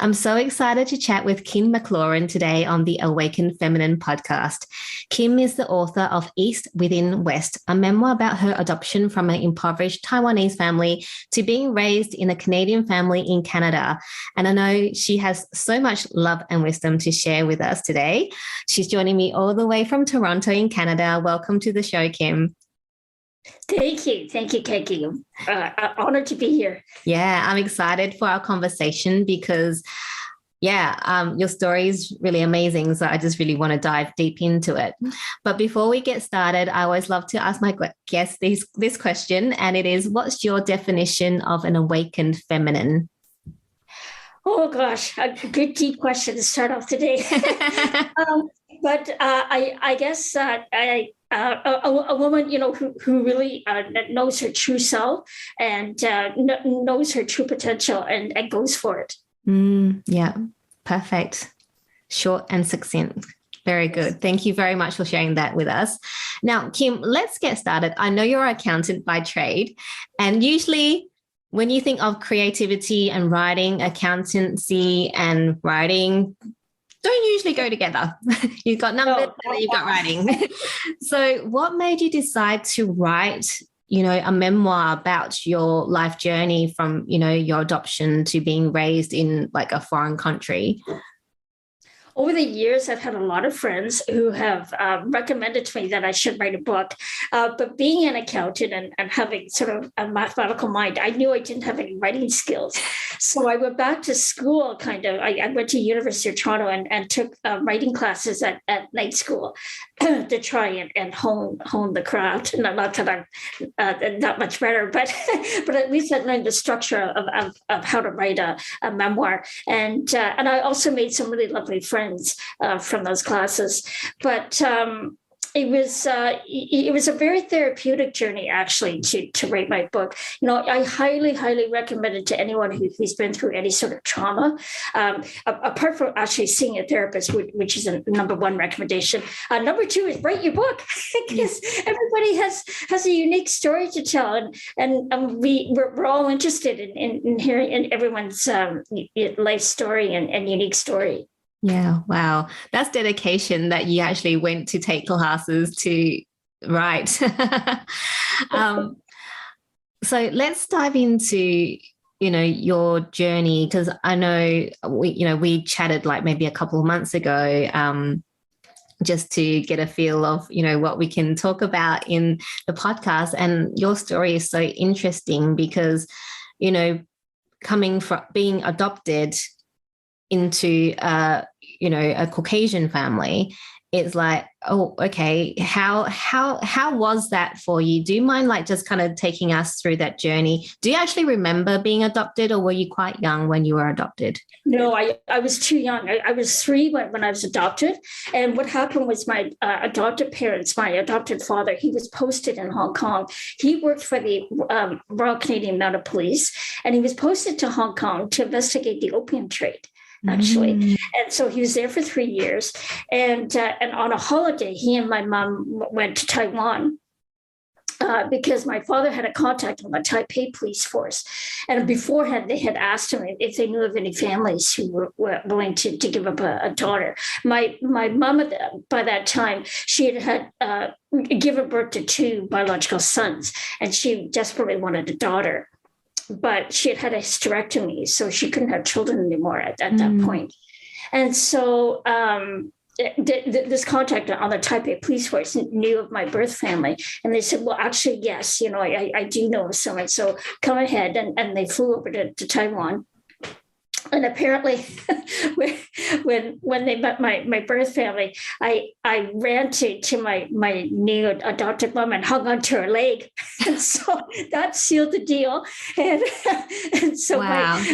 I'm so excited to chat with Kim MacLaurin today on the Awaken Feminine podcast. Kim is the author of East Within West, a memoir about her adoption from an impoverished Taiwanese family to being raised in a Canadian family in Canada. And I know she has so much love and wisdom to share with us today. She's joining me all the way from Toronto in Canada. Welcome to the show, Kim. Thank you, Keki. Honored to be here. Yeah, I'm excited for our conversation because, your story is really amazing. So I just really want to dive deep into it. But before we get started, I always love to ask my guests this question, and it is, what's your definition of an awakened feminine? Oh gosh, a good deep question to start off today. But I guess a woman, who really knows her true self and knows her true potential and goes for it. Yeah, perfect. Short and succinct. Very good. Thank you very much for sharing that with us. Now, Kim, let's get started. I know you're an accountant by trade, and usually when you think of creativity and writing, accountancy and writing don't usually go together. You've got numbers and then you've got writing. So what made you decide to write, a memoir about your life journey from, your adoption to being raised in like a foreign country? Over the years, I've had a lot of friends who have recommended to me that I should write a book. But being an accountant and having sort of a mathematical mind, I knew I didn't have any writing skills. So I went back to school, I went to University of Toronto and took writing classes at night school to try and hone the craft. Not that I'm not much better, but at least I learned the structure of how to write a memoir. And I also made some really lovely friends from those classes, but it was a very therapeutic journey actually to write my book. I highly recommend it to anyone who's been through any sort of trauma. Apart from actually seeing a therapist, which is a number one recommendation. Number two is write your book because everybody has a unique story to tell, and we're all interested in hearing everyone's life story and unique story. Yeah, wow. That's dedication that you actually went to take classes to write. So let's dive into, your journey, because I know we chatted like maybe a couple of months ago, just to get a feel of, what we can talk about in the podcast. And your story is so interesting because, coming from being adopted into a Caucasian family, it's like, oh, okay, how was that for you? Do you mind like just kind of taking us through that journey? Do you actually remember being adopted, or were you quite young when you were adopted? No, I was too young. I was 3 when I was adopted. And what happened was my adopted parents, my adopted father, he was posted in Hong Kong. He worked for the Royal Canadian Mounted Police, and he was posted to Hong Kong to investigate the opium trade, actually. And so he was there for 3 years. And on a holiday, he and my mom went to Taiwan because my father had a contact on the Taipei police force. And beforehand, they had asked him if they knew of any families who were willing to give up a daughter. My mom, by that time, she had given birth to 2 biological sons, and she desperately wanted a daughter. But she had a hysterectomy, so she couldn't have children anymore at that point. And so this contact on the Taipei police force knew of my birth family. And they said, well, actually, yes, I do know of someone. So come ahead. And they flew over to Taiwan. And apparently, when they met my birth family, I ran to my new adopted mom and hung onto her leg, and so that sealed the deal. And so wow.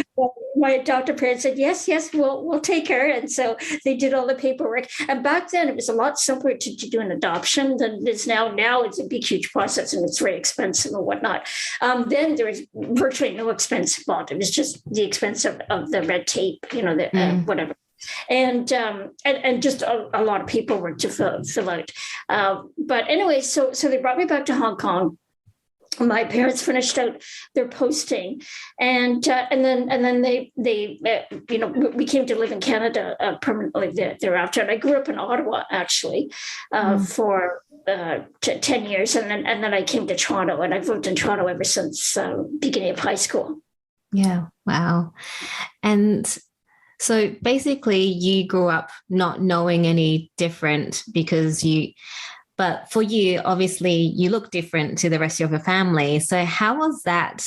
my adopted parents said, yes, we'll take her. And so they did all the paperwork. And back then, it was a lot simpler to do an adoption than it is now. Now it's a big, huge process, and it's very expensive and whatnot. Then there was virtually no expense involved. It was just the expense of the red tape, whatever. And just a lot of paperwork to fill out. But anyway, so they brought me back to Hong Kong. my parents finished out their posting, and then they we came to live in Canada permanently thereafter. And I grew up in Ottawa actually for 10 years, and then I came to Toronto, and I've lived in Toronto ever since beginning of high school. Yeah. Wow. And so basically you grew up not knowing any different but for you, obviously you look different to the rest of your family. So how was that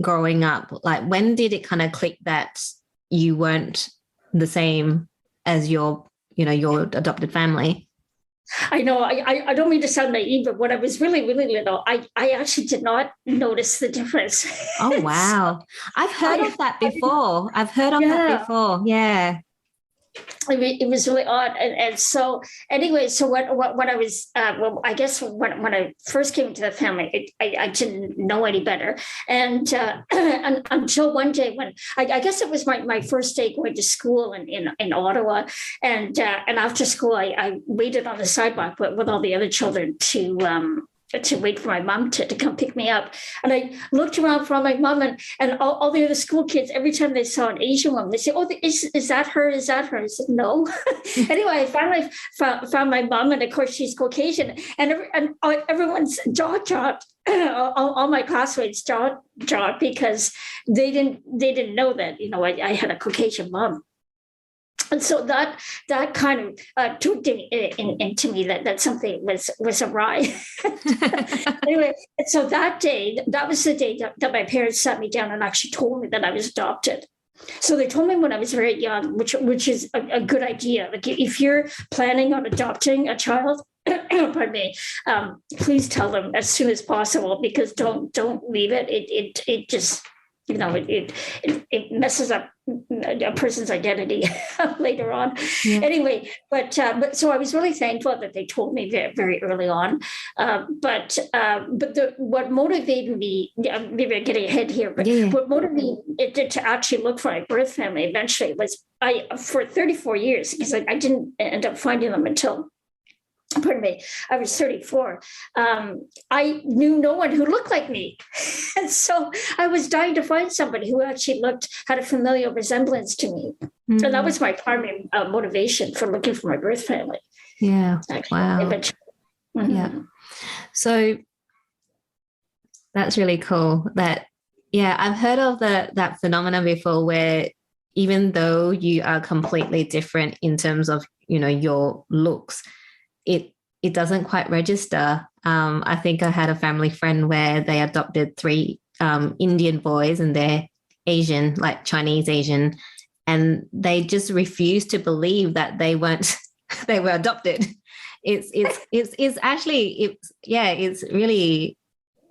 growing up? Like, when did it kind of click that you weren't the same as your adopted family? I know I don't mean to sound naive, but when I was really, really little, I actually did not notice the difference. Oh, wow. I've heard of that before. Yeah. I mean, it was really odd. And so anyway, so when I was, I guess when I first came to the family, I didn't know any better. And until one day when I guess it was my first day going to school in Ottawa. And after school, I waited on the sidewalk with all the other children to wait for my mom to come pick me up. And I looked around for my mom and all the other school kids. Every time they saw an Asian woman, they say, "Oh, is that her? Is that her?" I said, "No." Anyway, I finally found my mom, and of course she's Caucasian, and everyone's jaw dropped. All my classmates jaw dropped because they didn't know that I had a Caucasian mom. And so that kind of took into me that something was awry. Anyway, so that was the day that my parents sat me down and actually told me that I was adopted. So they told me when I was very young, which is a good idea. Like, if you're planning on adopting a child, pardon me, please tell them as soon as possible, because don't leave it. It just it messes up a person's identity later on. Yeah. Anyway, but so I was really thankful that they told me very, very early on. But what motivated me, maybe I'm getting ahead here, but what motivated me to actually look for my birth family eventually was for 34 years, because I didn't end up finding them until, pardon me, I was 34. I knew no one who looked like me. And so I was dying to find somebody who actually had a familiar resemblance to me. Mm-hmm. And that was my primary motivation for looking for my birth family. Yeah. Actually, wow. Mm-hmm. Yeah. So that's really cool. I've heard of that phenomenon before, where even though you are completely different in terms of, your looks, it doesn't quite register. I think I had a family friend where they adopted 3 Indian boys, and they're Asian, like Chinese Asian, and they just refused to believe that they were adopted. It's actually it's really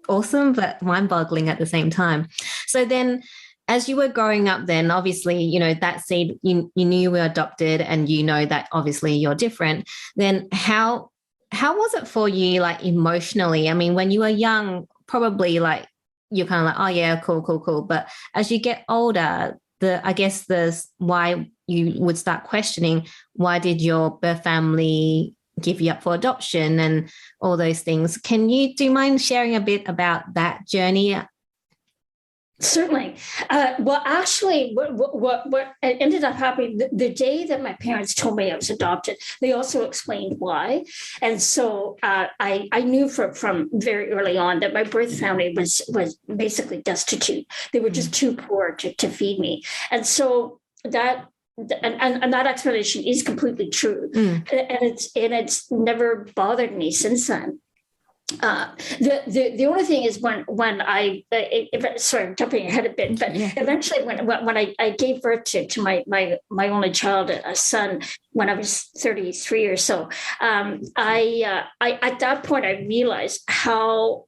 awesome, but mind-boggling at the same time. So then, as you were growing up, then obviously, that seed, you knew you were adopted, and that obviously you're different. Then how was it for you, like, emotionally? I mean, when you were young, probably like you're kind of like, oh yeah, cool. But as you get older, I guess why you would start questioning, why did your birth family give you up for adoption and all those things. Do you mind sharing a bit about that journey? Certainly. Well, actually, what ended up happening, the day that my parents told me I was adopted, they also explained why. And so I knew from very early on that my birth family was basically destitute. They were just too poor to feed me. And so that explanation is completely true. And it's never bothered me since then. The only thing is when sorry, I'm jumping ahead a bit, but eventually when I gave birth to my only child, a son, when I was 33 or so, I at that point I realized how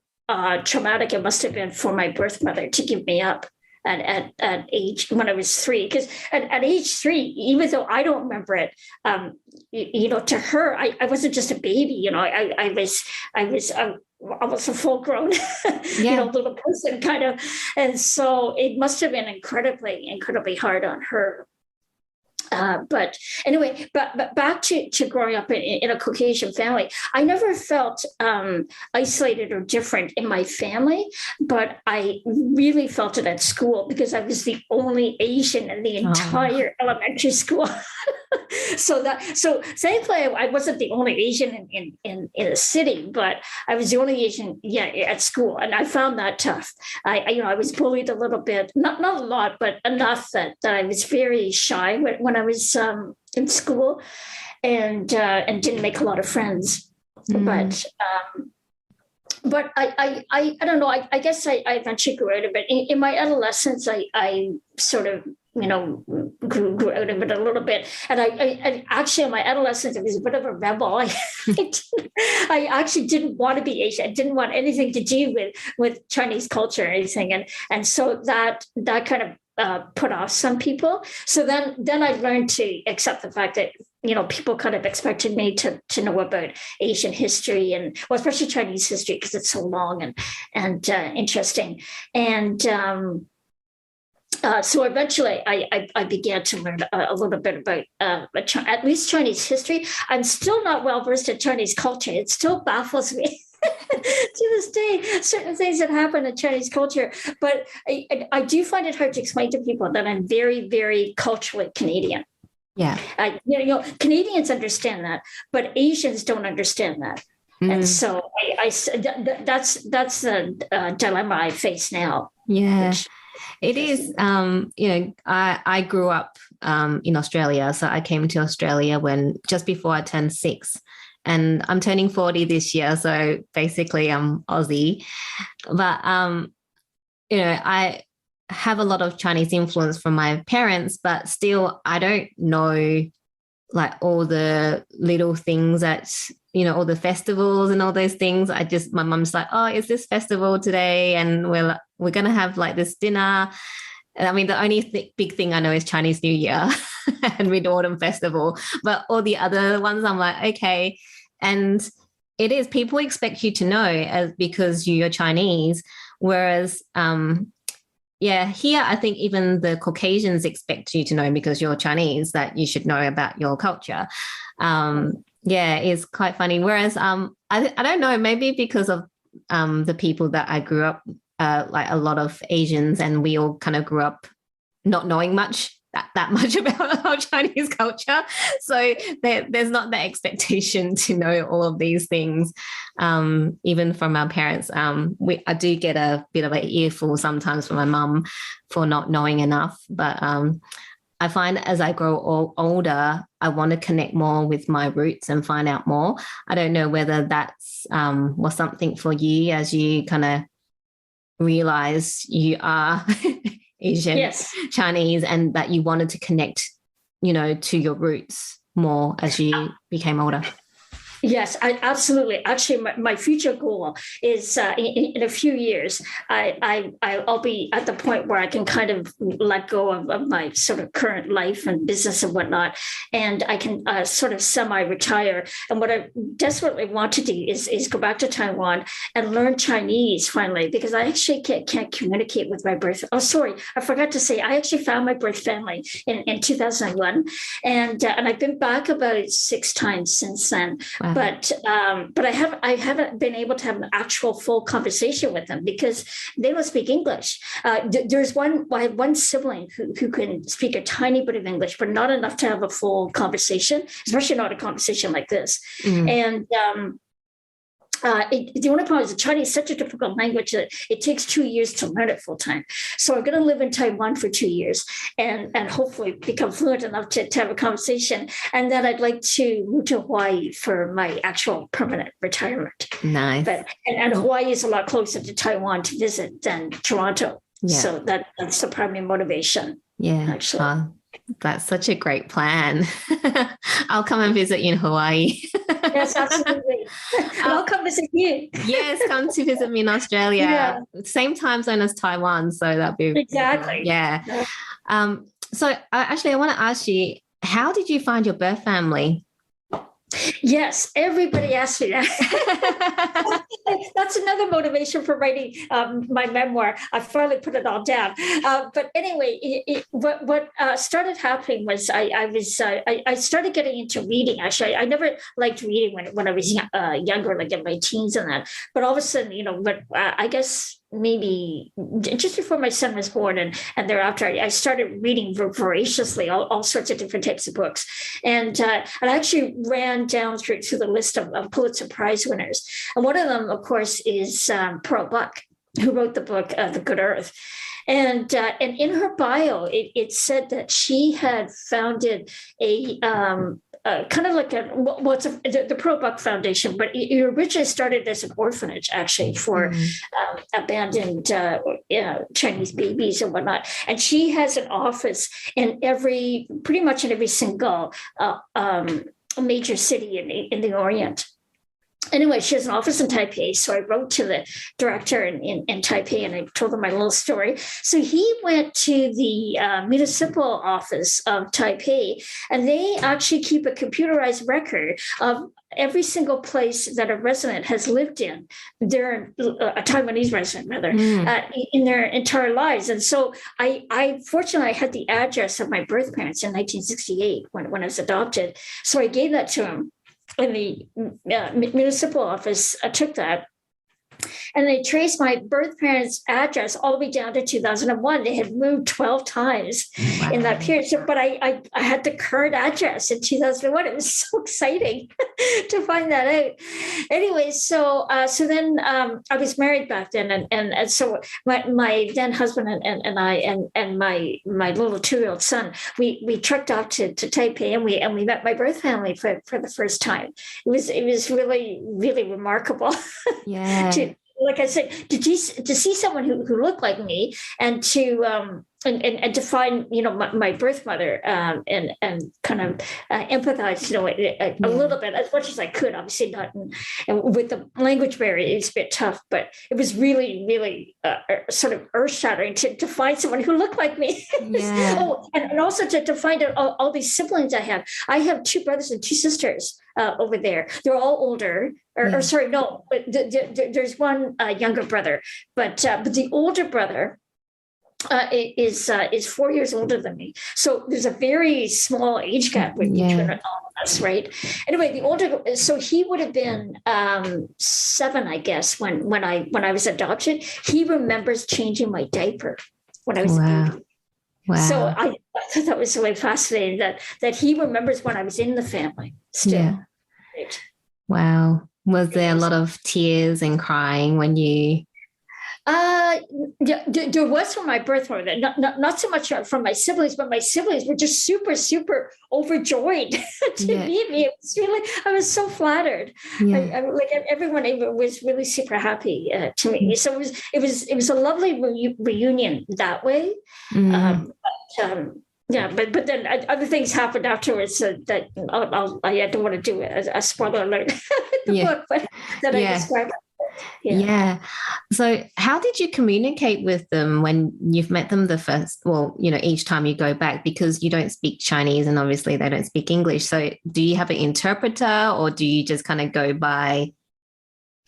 traumatic it must have been for my birth mother to give me up at age, when I was 3, because at age 3, even though I don't remember it, to her, I wasn't just a baby, I was almost a full grown, little person kind of. And so it must have been incredibly, incredibly hard on her But anyway, but back to growing up in a Caucasian family, I never felt isolated or different in my family, but I really felt it at school because I was the only Asian in the entire elementary school. So thankfully I wasn't the only Asian in the city, but I was the only Asian at school, and I found that tough. I was bullied a little bit, not a lot, but enough that I was very shy when I was in school, and didn't make a lot of friends. But I don't know. I guess I eventually grew out of it. In my adolescence, I sort of grew out of it a little bit. And I actually in my adolescence, I was a bit of a rebel. I actually didn't want to be Asian. I didn't want anything to do with Chinese culture or anything. And so that kind of put off some people. So then I learned to accept the fact that, people kind of expected me to know about Asian history and, well, especially Chinese history, because it's so long and interesting. And so eventually I began to learn a little bit about at least Chinese history. I'm still not well versed in Chinese culture. It still baffles me. To this day, certain things that happen in Chinese culture, but I do find it hard to explain to people that I'm very, very culturally Canadian. Yeah, Canadians understand that, but Asians don't understand that, and so that's the dilemma I face now. Yeah, it is. I grew up in Australia, so I came to Australia just before I turned 6. And I'm turning 40 this year, so basically I'm Aussie. But, I have a lot of Chinese influence from my parents, but still I don't know, like, all the little things that, all the festivals and all those things. My mum's like, oh, it's this festival today, and we're going to have, like, this dinner. I mean, the only big thing I know is Chinese New Year and Mid-Autumn Festival, but all the other ones I'm like, okay. And it is, people expect you to know because you're Chinese, whereas, here I think even the Caucasians expect you to know because you're Chinese that you should know about your culture. It's quite funny. Whereas I don't know, maybe because of the people that I grew up, like a lot of Asians, and we all kind of grew up not knowing that much about our Chinese culture. So there's not that expectation to know all of these things, even from our parents. I do get a bit of an earful sometimes from my mum for not knowing enough. But I find as I grow older, I want to connect more with my roots and find out more. I don't know whether that's was something for you as you kind of realize you are Asian, yes, Chinese, and that you wanted to connect, to your roots more as you became older. Yes, absolutely. Actually, my future goal is in a few years, I'll be at the point where I can kind of let go of my sort of current life and business and whatnot, and I can sort of semi-retire. And what I desperately want to do is go back to Taiwan and learn Chinese finally, because I actually can't communicate with my birth. Oh, sorry, I forgot to say, I actually found my birth family in 2001, and I've been back about 6 times since then. Wow. But I haven't been able to have an actual full conversation with them because they don't speak English. I have one sibling who can speak a tiny bit of English, but not enough to have a full conversation, especially not a conversation like this. And the only problem is that Chinese is such a difficult language that it takes 2 years to learn it full time. So I'm going to live in Taiwan for 2 years and hopefully become fluent enough to have a conversation. And then I'd like to move to Hawaii for my actual permanent retirement. Nice. And Hawaii is a lot closer to Taiwan to visit than Toronto. Yeah. So that's the primary motivation. Yeah. Actually. That's such a great plan. I'll come and visit you in Hawaii. Yes, absolutely. I'll come visit you. Yes, come to visit me in Australia. Yeah. Same time zone as Taiwan, so that'd be exactly. Yeah. So actually, I want to ask you, how did you find your birth family? Yes, everybody asks me that. That's another motivation for writing my memoir. I finally put it all down. But anyway, what started happening was I started getting into reading. Actually, I never liked reading when I was younger, like in my teens and that. But all of a sudden, but I guess maybe just before my son was born and thereafter I started reading voraciously all sorts of different types of books, and I actually ran down through the list of Pulitzer Prize winners, and one of them of course is Pearl Buck, who wrote the book The Good Earth. And in her bio, it said that she had founded a kind of like the Pearl Buck Foundation, but it originally started as an orphanage, actually, for abandoned Chinese babies and whatnot. And she has an office in pretty much in every single major city in the Orient. Anyway, she has an office in Taipei. So I wrote to the director in Taipei and I told him my little story. So he went to the municipal office of Taipei, and they actually keep a computerized record of every single place that a resident has lived in, a Taiwanese resident rather, in their entire lives. And so I fortunately had the address of my birth parents in 1968 when I was adopted. So I gave that to him. In the municipal office, I took that, and they traced my birth parents' address all the way down to 2001. They had moved 12 times in that period. So, but I had the current address in 2001. It was so exciting to find that out. Anyway, so then I was married back then, and so my then husband and I and my little 2-year-old son, we trekked off to Taipei, and we met my birth family for the first time. It was really, really remarkable. Yeah. Like I said, to see someone who looked like me, and to find my birth mother, and kind of empathize a little bit, as much as I could. Obviously not, and with the language barrier, it's a bit tough, but it was really, really sort of earth shattering to find someone who looked like me. Yeah. and also to find out all these siblings I have. I have 2 brothers and 2 sisters over there. They're all older. Or sorry, no, but there's one younger brother, but the older brother is 4 years older than me. So there's a very small age gap between all of us, right? Anyway, the older, so he would have been 7, I guess, when I was adopted. He remembers changing my diaper when I was a baby. Wow. So I thought that was really fascinating that he remembers when I was in the family still. Yeah. Right. Wow. Was there a lot of tears and crying when you? There was from my birth mother, not so much from my siblings, but my siblings were just super, super overjoyed to meet me. It was really, I was so flattered. Yeah. Like everyone was really super happy to meet me. So it was a lovely reunion that way. But then other things happened afterwards that I don't want to do a spoiler alert the book, but that I described. Yeah. So how did you communicate with them when you've met them the first, each time you go back, because you don't speak Chinese and obviously they don't speak English. So do you have an interpreter, or do you just kind of go by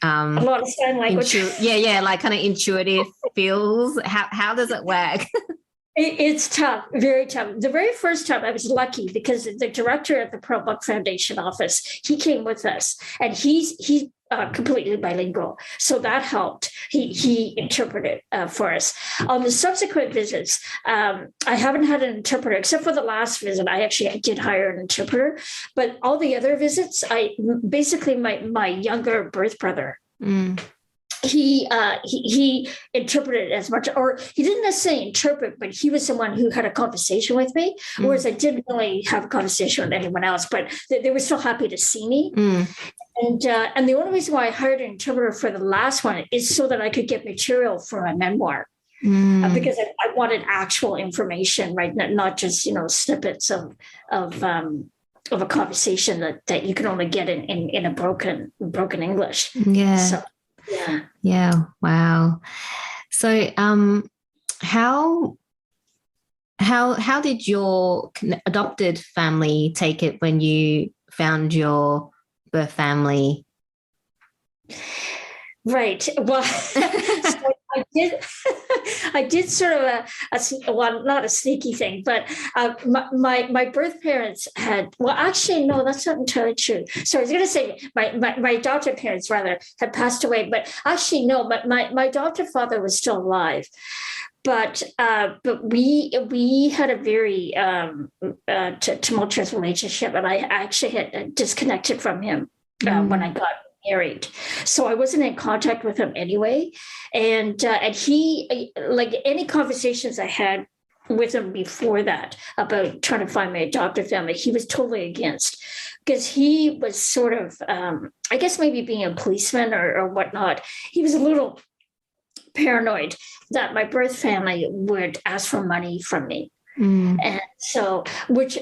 a lot of sign language? Like kind of intuitive feels. How does it work? It's tough, very tough. The very first time I was lucky because the director of the Pearl Buck Foundation office, he came with us, and he's completely bilingual. So that helped. He interpreted for us. On the subsequent visits, I haven't had an interpreter, except for the last visit. I did hire an interpreter, but all the other visits, basically my younger birth brother, he interpreted as much, or he didn't necessarily interpret, but he was someone who had a conversation with me, whereas I didn't really have a conversation with anyone else, but they were still happy to see me. And the only reason why I hired an interpreter for the last one is so that I could get material for my memoir. Because I wanted actual information, right? Not just, snippets of a conversation that you can only get in a broken English. Yeah. So, yeah. Wow. So, how did your adopted family take it when you found your birth family? Right. Well, so I did. I did sort of well, not a sneaky thing, but my birth parents had. Well, actually, no, that's not entirely true. So I was going to say my adopted parents rather had passed away, but actually no. But my adopted father was still alive. But we had a very tumultuous relationship, and I actually had disconnected from him when I got married, so I wasn't in contact with him anyway. And he, like any conversations I had with him before that about trying to find my adoptive family, he was totally against, because he was sort of, I guess maybe being a policeman or whatnot, he was a little paranoid that my birth family would ask for money from me. And so, which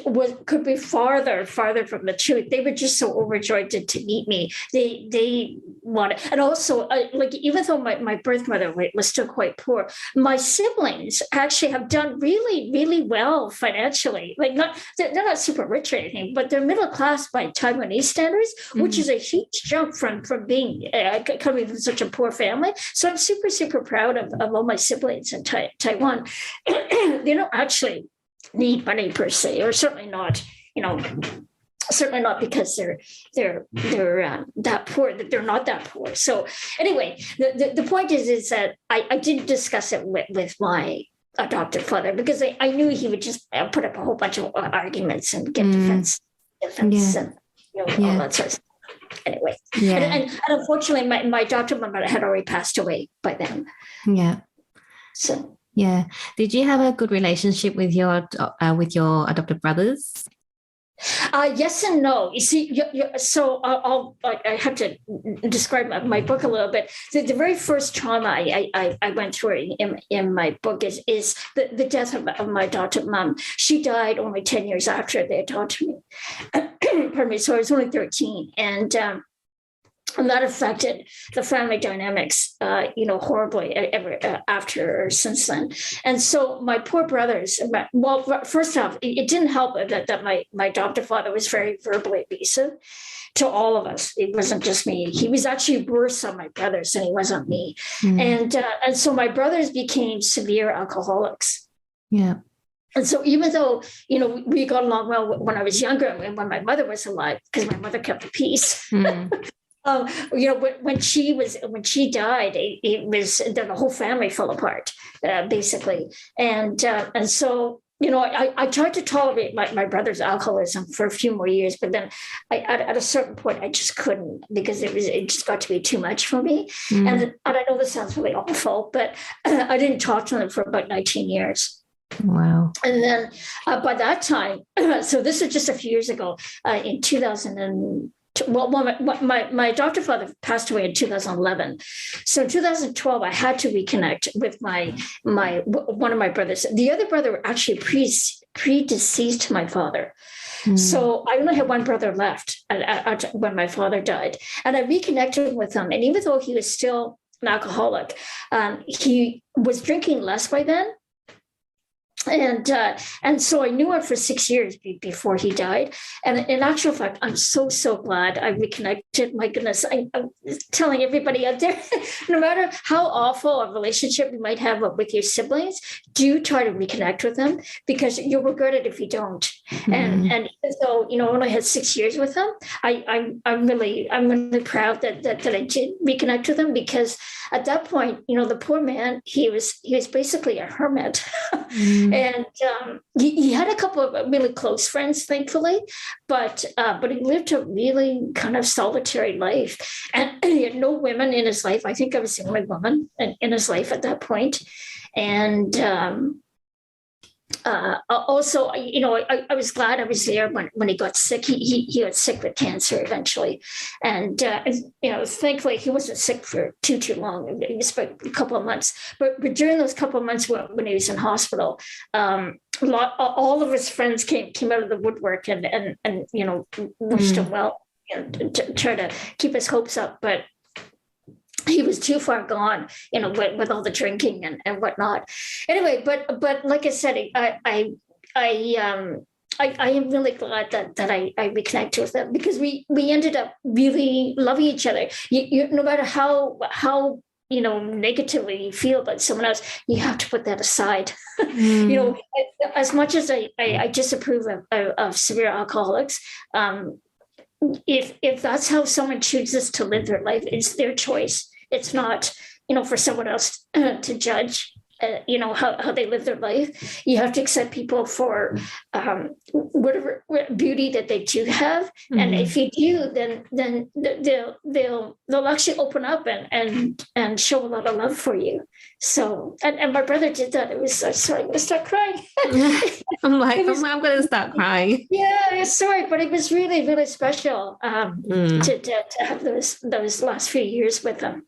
could be farther from the truth. They were just so overjoyed to meet me. They wanted, and also like, even though my birth mother was still quite poor, my siblings actually have done really, really well financially. Like, they're not super rich or anything, but they're middle class by Taiwanese standards, which is a huge jump from being coming from such a poor family. So I'm super, super proud of all my siblings in Taiwan. They don't actually need money per se, or certainly not, certainly not because they're that poor, that they're not that poor. So anyway, the point is that I didn't discuss it with my adoptive father, because I knew he would just put up a whole bunch of arguments and get defense and all that sort of stuff. Anyway, and unfortunately my adoptive mother had already passed away by then. So did you have a good relationship with your adopted brothers? Yes and no. You see, so I have to describe my book a little bit. The very first trauma I went through in my book is the death of my adopted mom. She died only 10 years after they adopted me. Pardon me. So I was only 13, and that affected the family dynamics, horribly ever after or since then. And so my poor brothers, well, first off, it didn't help that my adoptive father was very verbally abusive to all of us. It wasn't just me. He was actually worse on my brothers than he was on me. And so my brothers became severe alcoholics. And so even though, we got along well when I was younger and when my mother was alive, because my mother kept the peace. When she died, it was the whole family fell apart, basically. And so, I tried to tolerate my brother's alcoholism for a few more years, but then at a certain point, I just couldn't, because it just got to be too much for me. And I know this sounds really awful, but I didn't talk to them for about 19 years. Wow. And then by that time, so this was just a few years ago, in 2000 my adoptive father passed away in 2011. So in 2012, I had to reconnect with my one of my brothers. The other brother actually predeceased my father. So I only had one brother left when my father died. And I reconnected with him. And even though he was still an alcoholic, he was drinking less by then. And so I knew him for 6 years before he died. And in actual fact, I'm so glad I reconnected. My goodness, I'm telling everybody out there, no matter how awful a relationship you might have with your siblings, do try to reconnect with them, because you'll regret it if you don't. And even though, I only had 6 years with him, I'm really proud that I did reconnect with him, because at that point, the poor man, he was basically a hermit. And he had a couple of really close friends, thankfully, but he lived a really kind of solitary life, and he had no women in his life. I think I was the only woman in his life at that point. And also, I was glad I was there when he got sick. He got sick with cancer eventually, and thankfully he wasn't sick for too long. It was about a couple of months. But during those couple of months when he was in hospital, all of his friends came out of the woodwork and wished him well, to try to keep his hopes up, but he was too far gone, with all the drinking and whatnot. Anyway, but like I said, I am really glad that I reconnected with them, because we ended up really loving each other. No matter how negatively you feel about someone else, you have to put that aside. As much as I disapprove of severe alcoholics, if that's how someone chooses to live their life, it's their choice. It's not, for someone else to judge. How they live their life. You have to accept people for whatever beauty that they do have, and if you do, then they'll actually open up and show a lot of love for you. So, and my brother did that. It was sorry, I'm gonna start crying. I'm gonna start crying. Yeah, sorry, but it was really, really special to have those last few years with them.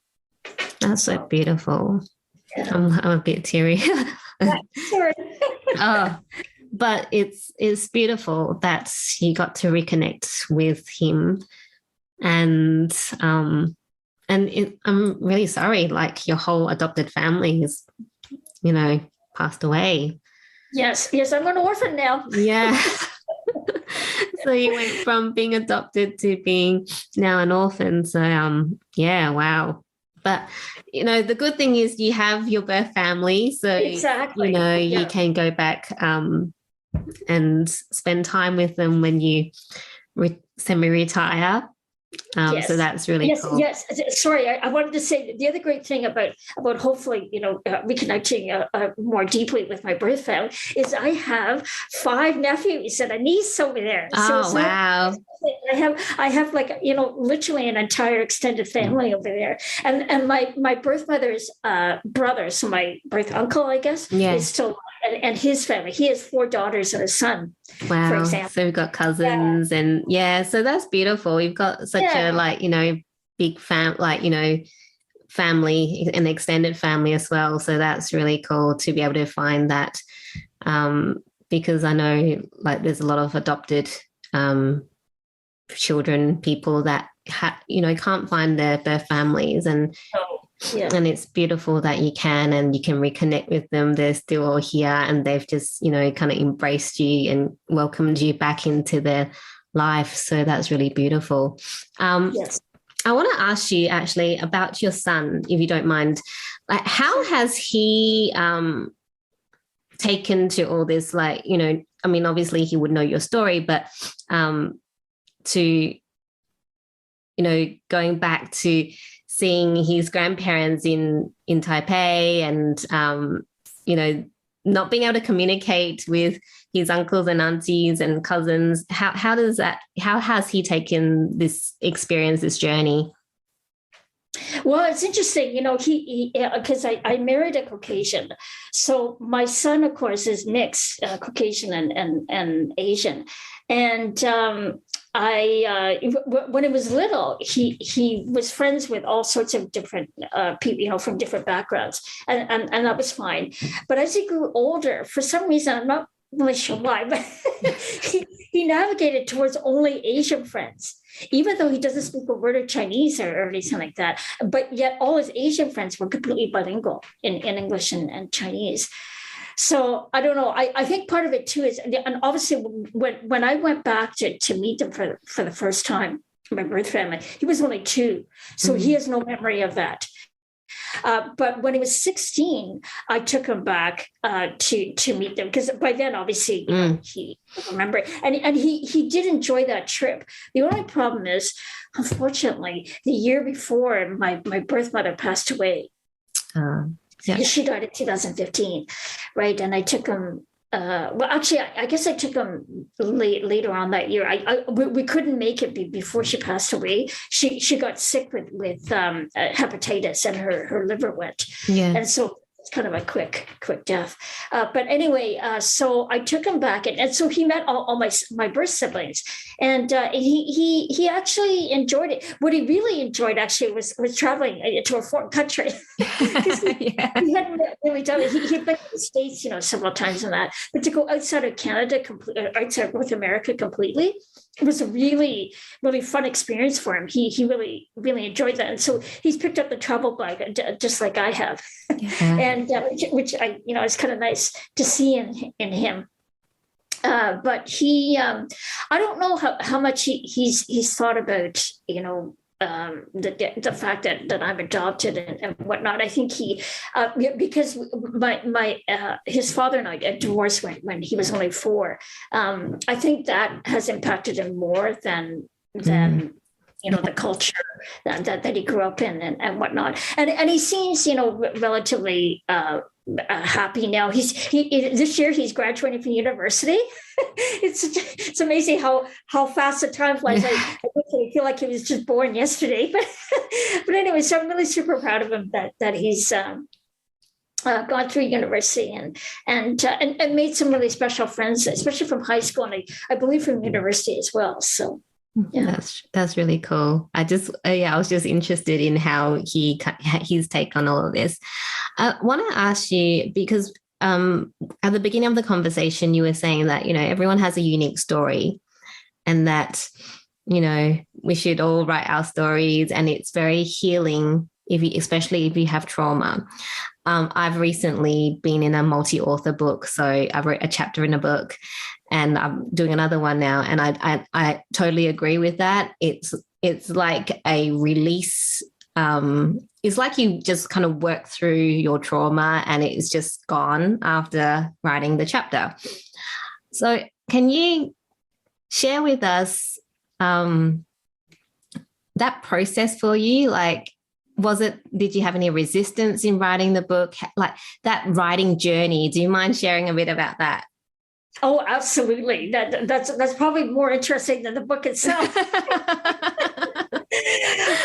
That's so beautiful. Yeah. I'm a bit teary. Sorry. But it's beautiful that you got to reconnect with him, and I'm really sorry, like your whole adopted family is, passed away. Yes, I'm an orphan now. Yeah. So you went from being adopted to being now an orphan. So yeah, wow. But, the good thing is you have your birth family. So, exactly. You can go back and spend time with them when you semi-retire. Yes. So that's really cool. Yes. Sorry, I wanted to say that the other great thing about hopefully, reconnecting more deeply with my birth family is I have 5 nephews and a niece over there. Oh, wow. I have like, literally an entire extended family over there. And my birth mother's brother, so my birth uncle, I guess, is still, and his family. He has 4 daughters and a son. Wow. For example. So we've got cousins and so that's beautiful. We've got such a big family, an extended family as well. So that's really cool to be able to find that, because I know there's a lot of adopted children, people that can't find their birth families, and and it's beautiful that you can reconnect with them. They're still all here, and they've just kind of embraced you and welcomed you back into their life. So that's really beautiful. Yes. I want to ask you actually about your son, if you don't mind. How has he taken to all this? Obviously he would know your story, but to going back to seeing his grandparents in Taipei, and not being able to communicate with his uncles and aunties and cousins, how has he taken this experience, this journey? Well, it's interesting, he because I married a Caucasian, so my son, of course, is mixed, Caucasian and Asian, and when he was little, he was friends with all sorts of different people, from different backgrounds, and that was fine. But as he grew older, for some reason, I'm not really sure why, but he navigated towards only Asian friends, even though he doesn't speak a word of Chinese or anything like that. But yet all his Asian friends were completely bilingual in English and Chinese. So I don't know. I think part of it too is, and obviously when I went back to meet him for the first time, my birth family, he was only 2. So he has no memory of that. But when he was 16, I took him back to meet them, because by then, obviously, he remembered, and he did enjoy that trip. The only problem is, unfortunately, the year before my birth mother passed away. She died in 2015, right? And I took him. I guess I took him later on that year. We couldn't make it before she passed away. She got sick with hepatitis, and her liver went. Yeah. And so it's kind of a quick death. But anyway, so I took him back, and so he met all my birth siblings, and he actually enjoyed it. What he really enjoyed actually was traveling to a foreign country. He hadn't really done it. He'd been to the States, several times on that, but to go outside of Canada, outside of North America completely, it was a really, really fun experience for him. He really, really enjoyed that. And so he's picked up the travel bag, just like I have. And which I, it's kind of nice to see in him. But I don't know how much he's thought about, the fact that I'm adopted and whatnot. I think because his father and I got divorced when he was only 4. I think that has impacted him more than the culture that he grew up in and whatnot. And he seems, relatively happy now. This year he's graduating from university. It's amazing how fast the time flies. I feel like he was just born yesterday. But anyway, so I'm really super proud of him that he's gone through university and made some really special friends, especially from high school, and I believe from university as well. So. Yeah, that's really cool. I was just interested in how his take on all of this. I want to ask you, because at the beginning of the conversation, you were saying that everyone has a unique story, and that we should all write our stories, and it's very healing especially if you have trauma. I've recently been in a multi-author book, so I wrote a chapter in a book, and I'm doing another one now, and I totally agree with that. It's like a release. It's like you just kind of work through your trauma, and it's just gone after writing the chapter. So can you share with us that process for you? Like, did you have any resistance in writing the book? Like that writing journey, do you mind sharing a bit about that? Oh, absolutely. That's probably more interesting than the book itself.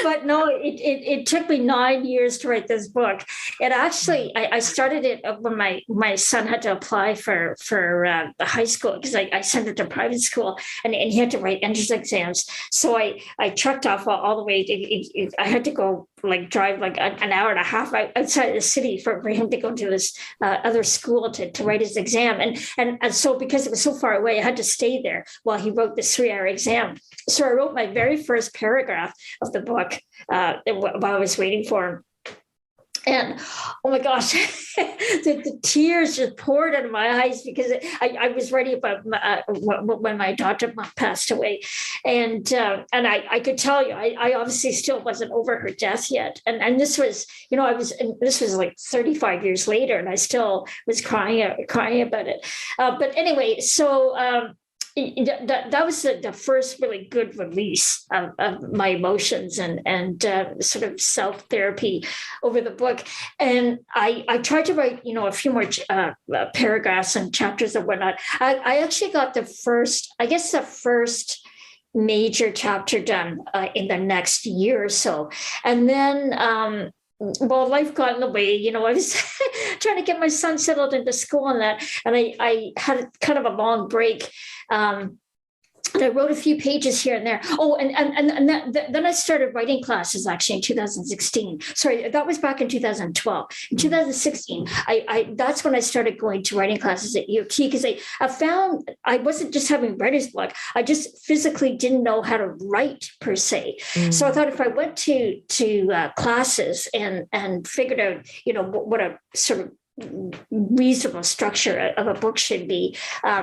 But no, it took me 9 years to write this book. It actually, I started it when my son had to apply for the high school, because I sent him to private school, and he had to write entrance exams. So I trucked off all the way. I had to go drive an hour and a half outside the city for him to go to this other school to write his exam. And so because it was so far away, I had to stay there while he wrote this 3-hour exam. So I wrote my very first paragraph of the book while I was waiting for him. And oh my gosh, the tears just poured out of my eyes, because I was writing about when my adoptive mom passed away, and I could tell you, I obviously still wasn't over her death yet, and this was this was like 35 years later, and I still was crying about it. But anyway, so. That was the first really good release of my emotions and sort of self-therapy over the book. And I tried to write, a few more paragraphs and chapters and whatnot. I actually got the first major chapter done in the next year or so. And then life got in the way. I was trying to get my son settled into school and that, and I had kind of a long break. And I wrote a few pages here and there. Oh, and then I started writing classes actually in 2016. Sorry, that was back in 2012. In 2016, that's when I started going to writing classes at U of T, because I found I wasn't just having writer's block. I just physically didn't know how to write per se. So I thought if I went to classes and figured out, what a sort of reasonable structure of a book should be,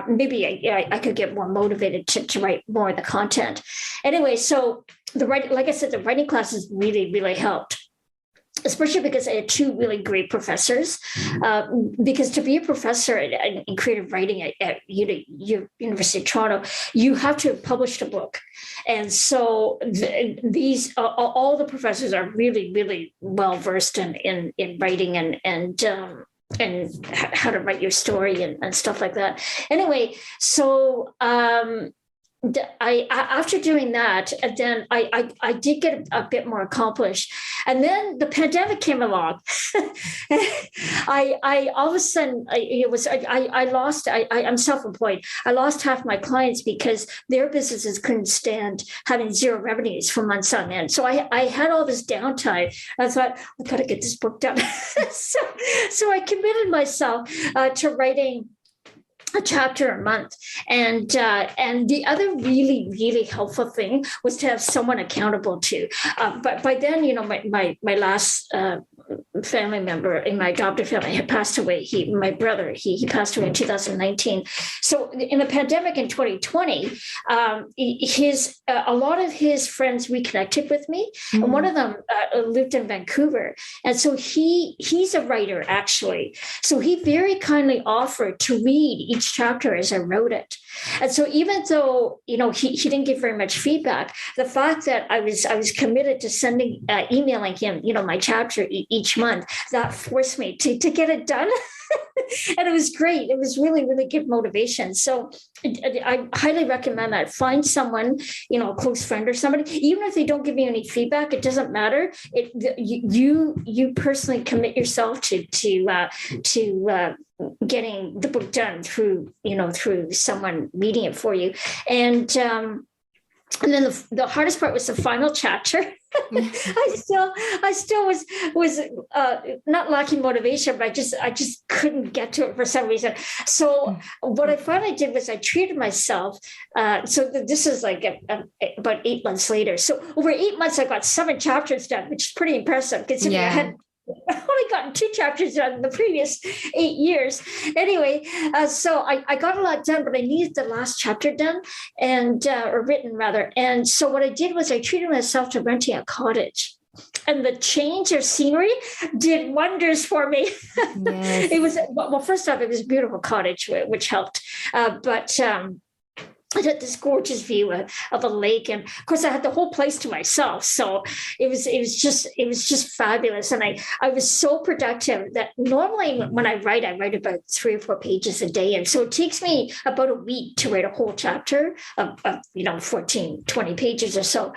maybe I could get more motivated to write more of the content. Anyway, so like I said, the writing classes really, really helped, especially because I had 2 really great professors. Because to be a professor in creative writing at University of Toronto, you have to have published a book. And so these all the professors are really, really well versed in writing and how to write your story and stuff like that. Anyway, so after doing that, and then I did get a bit more accomplished, and then the pandemic came along. I all of a sudden I lost. I'm self-employed. I lost half my clients because their businesses couldn't stand having 0 revenues for months on end. So I had all this downtime. I thought, I got to get this book done. So I committed myself to writing a chapter a month. And the other really helpful thing was to have someone accountable to. But by then, my last family member in my adopted family had passed away. My brother, he passed away in 2019. So in the pandemic in 2020, a lot of his friends reconnected with me, and one of them lived in Vancouver. And so he's a writer, actually. So he very kindly offered to read each chapter as I wrote it. And so even though, he didn't give very much feedback, the fact that I was committed to emailing him, my chapter each month, that forced me to get it done. And it was great. It was really, really good motivation. So I highly recommend that. Find someone, a close friend or somebody, even if they don't give you any feedback, it doesn't matter. You personally commit yourself to getting the book done through someone reading it for you. And then the hardest part was the final chapter. I still was not lacking motivation, but I just couldn't get to it for some reason. So what I finally did was I treated myself. So this is like about 8 months later. So over 8 months, I got 7 chapters done, which is pretty impressive considering I had only gotten 2 chapters done in the previous 8 years. Anyway, so I got a lot done, but I needed the last chapter done or written rather. And so what I did was I treated myself to renting a cottage. And the change of scenery did wonders for me. Yes. It was, well, first off, it was a beautiful cottage, which helped. But I had this gorgeous view of a lake, and of course I had the whole place to myself. So it was just fabulous. And I was so productive that normally when I write about 3 or 4 pages a day. And so it takes me about a week to write a whole chapter of 14, 20 pages or so.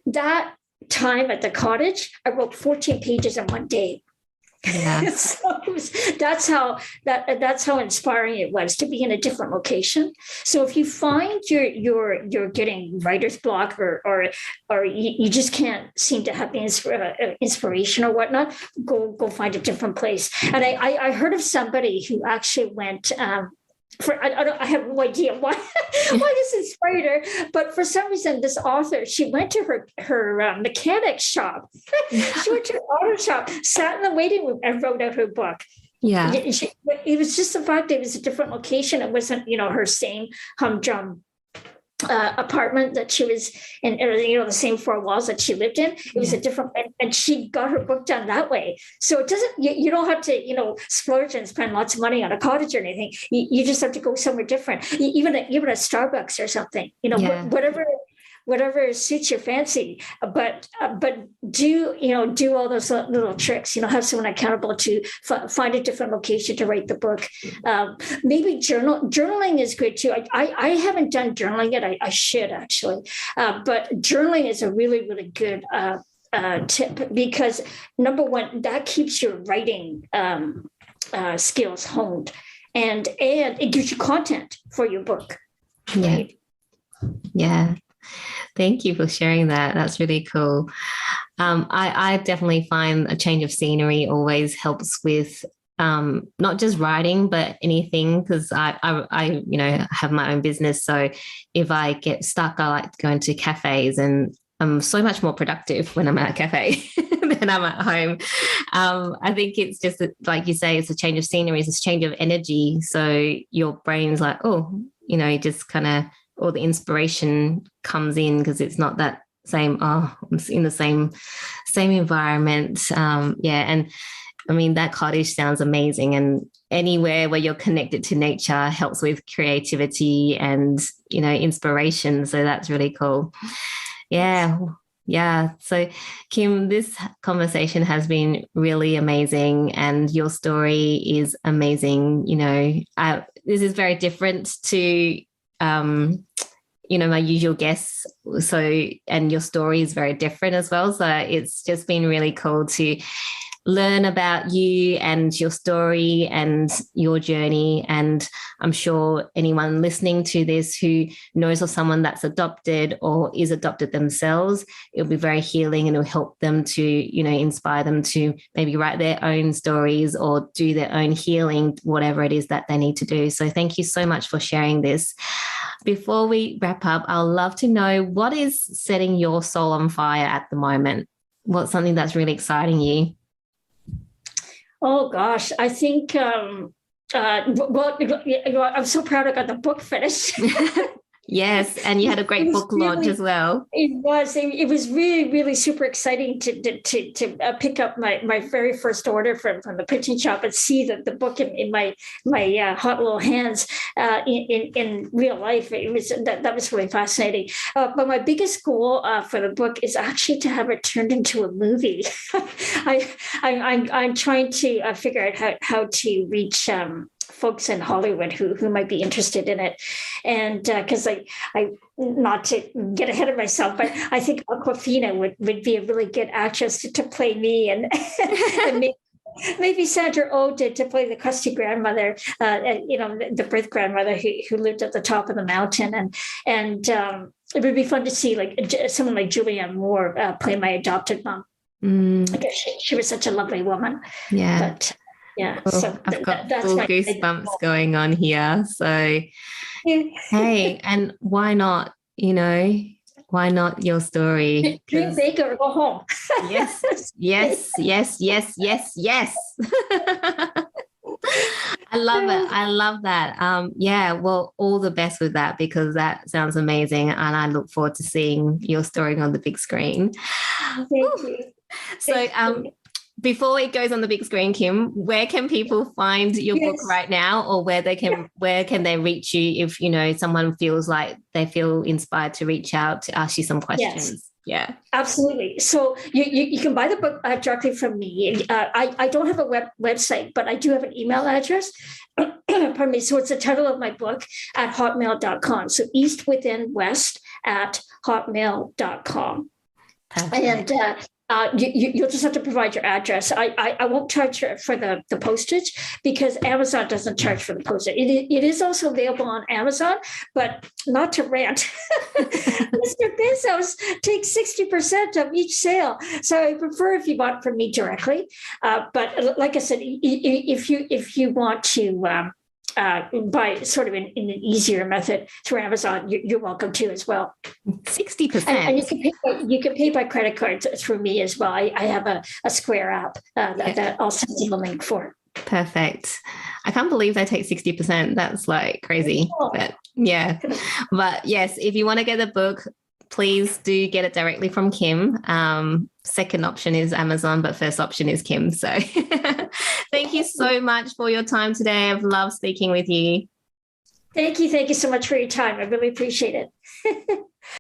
That time at the cottage, I wrote 14 pages in one day. Yeah. So that's how inspiring it was to be in a different location. So if you find you're getting writer's block or you just can't seem to have the inspiration or whatnot, go find a different place. And I heard of somebody who actually went. I have no idea why this inspired her, but for some reason, this author, she went to her mechanic shop. She went to her auto shop, sat in the waiting room, and wrote out her book. Yeah, it was just the fact that it was a different location. It wasn't, her same humdrum apartment that she was in, the same 4 walls that she lived in. It was a different, and she got her book done that way. So it doesn't, you don't have to, splurge and spend lots of money on a cottage or anything. You just have to go somewhere different, even a Starbucks or something, whatever suits your fancy, but do all those little tricks, have someone accountable to find a different location to write the book. Maybe journaling is good too. I haven't done journaling yet. I should actually, but journaling is a really, really good tip, because number one, that keeps your writing skills honed, and it gives you content for your book. Right? Yeah. Thank you for sharing that. That's really cool. I definitely find a change of scenery always helps with not just writing, but anything, because I have my own business. So if I get stuck, I like going to cafes, and I'm so much more productive when I'm at a cafe than I'm at home. I think it's just, like you say, it's a change of scenery, it's a change of energy. So your brain's like, just kind of, or the inspiration comes in, because it's not that same, I'm in the same environment. And I mean, that cottage sounds amazing, and anywhere where you're connected to nature helps with creativity and, inspiration. So that's really cool. Yeah. So Kim, this conversation has been really amazing, and your story is amazing. This is very different to my usual guests. So, and your story is very different as well. So it's just been really cool to learn about you and your story and your journey. And I'm sure anyone listening to this who knows of someone that's adopted or is adopted themselves, it'll be very healing, and it'll help them to, you know, inspire them to maybe write their own stories or do their own healing, whatever it is that they need to do. So thank you so much for sharing this. Before we wrap up, I'd love to know, what is setting your soul on fire at the moment? What's something that's really exciting you? Oh gosh, I think well, I'm so proud I got the book finished. Yes, and you had a great book launch as well. It was really, really super exciting to pick up my very first order from the printing shop and see the book in my hot little hands in real life. It was that was really fascinating. But my biggest goal for the book is actually to have it turned into a movie. I'm trying to figure out how to reach folks in Hollywood who might be interested in it. And because I not to get ahead of myself, but I think Awkwafina would be a really good actress to play me, and, and maybe Sandra Oh did to play the crusty grandmother, the birth grandmother who lived at the top of the mountain. And it would be fun to see like someone like Julianne Moore play my adopted mom. I guess she was such a lovely woman. Yeah. But yeah, oh, so I've got full goosebumps going on here. So, hey, and why not? You know, why not your story? Dream big or go home. Yes, yes, yes, yes, yes, yes. I love it. I love that. Yeah, well, all the best with that, because that sounds amazing, and I look forward to seeing your story on the big screen. Thank you. So, before it goes on the big screen, Kim, where can people find your book right now, or where can they reach you if, you know, someone feels like they feel inspired to reach out to ask you some questions? Yes. Yeah, absolutely. So you can buy the book directly from me. I don't have a website, but I do have an email address. Pardon me. So it's the title of my book at hotmail.com. So East Within West at hotmail.com. And you'll just have to provide your address. I won't charge for the postage, because Amazon doesn't charge for the postage. It is also available on Amazon, but not to rent. Mr. Bezos takes 60% of each sale. So I prefer if you bought from me directly. But like I said, if you want to by sort of in an easier method through Amazon, you're welcome to as well. 60%. And you can pay by credit card through me as well. I have a Square app that I'll send you the link for. Perfect. I can't believe they take 60%. That's like crazy. But yeah. But yes, if you want to get the book, please do get it directly from Kim. Second option is Amazon, but first option is Kim. So thank you so much for your time today. I've loved speaking with you. Thank you. Thank you so much for your time. I really appreciate it.